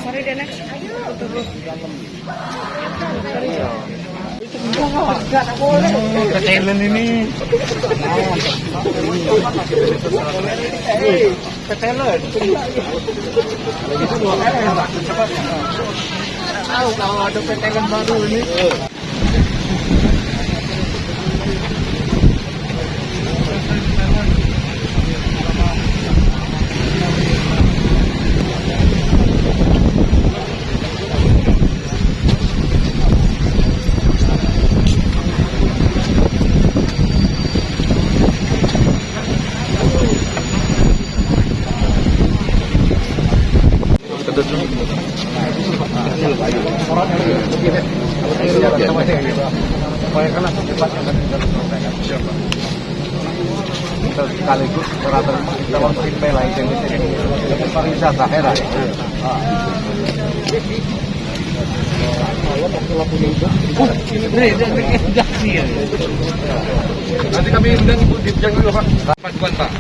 Sorry deh next. Ketelan ini. Ketelan. Tahu kalau ada ketelan baru ini. Sekaligus operator kita untuk lain jenis pariwisata era. Nanti kami undang Ibu Dirjen dulu Pak. Bantuan Pak.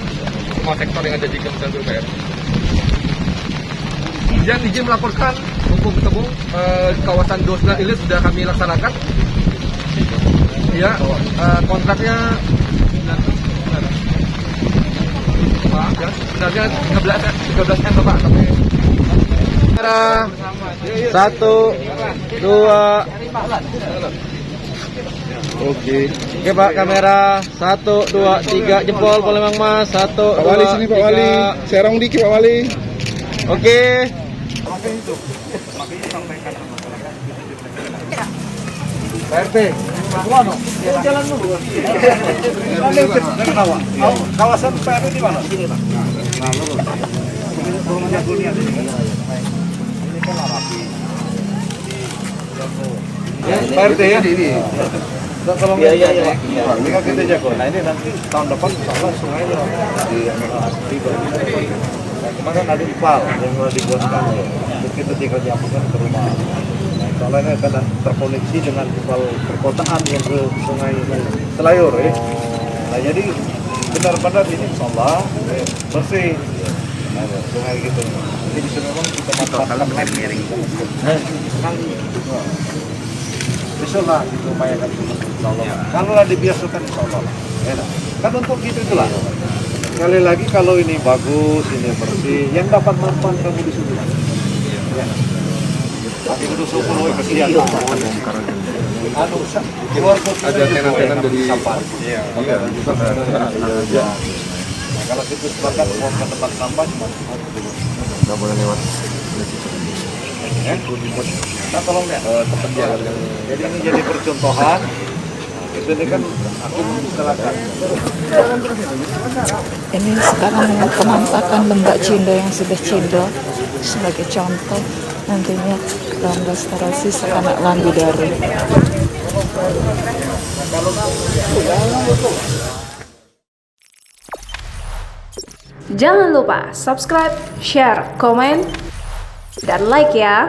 Semua sektor yang ada di Kementerian PUPR. Izin melaporkan hukum ketemu kawasan Dosna Ilir sudah kami laksanakan. Ya, kontraknya sebenarnya 13 M Pak. Kamera 1, 2. Oke Pak, kamera 1, 2, 3 jempol boleh Mang Mas. 1, 2, Pak Wali sini Pak Wali. Serong dikit Pak Wali. Oke. PRT. Jalan dulu. Kawasan PRT di mana? Sini Pak. PRT ya? Ini. Tolong ya. Ini kan kita jago. Nah ini nanti tahun depan salah sungainya di kemarin ada ipal yang mau dibuatkan. Kita tinggal diapakan ke rumah. Nah, kalau ini akan terkoneksi dengan ipal perkotaan yang ke sungai Selayur ya. Nah jadi benar-benar ini insyaallah bersih. Nah, sungai gitu. Jadi bisa memang kita manfaatkan miring. Insyaallah itu upayakan insyaallah. Kalau dibiasakan insyaallah. Enak. Kan untuk gitu itulah. Sekali lagi kalau ini bagus, ini bersih, yang dapat manfaat kamu di situ. Ya. Tapi itu semua kesian. Ada tenan-tenan dari sampah. Iya. Nah, kalau kita sepakat mau ke tempat sampah cuma Enggak boleh lewat. Nah, tolong ya, tepat jalan. Jadi ini jadi percontohan. Ini kan aku silakan. Ini sekarang penampakan lembak Cindo yang sudah Cindo sebagai contoh nantinya dalam restorasi sekanak Langgudari. Jangan lupa subscribe, share, komen, dan like ya.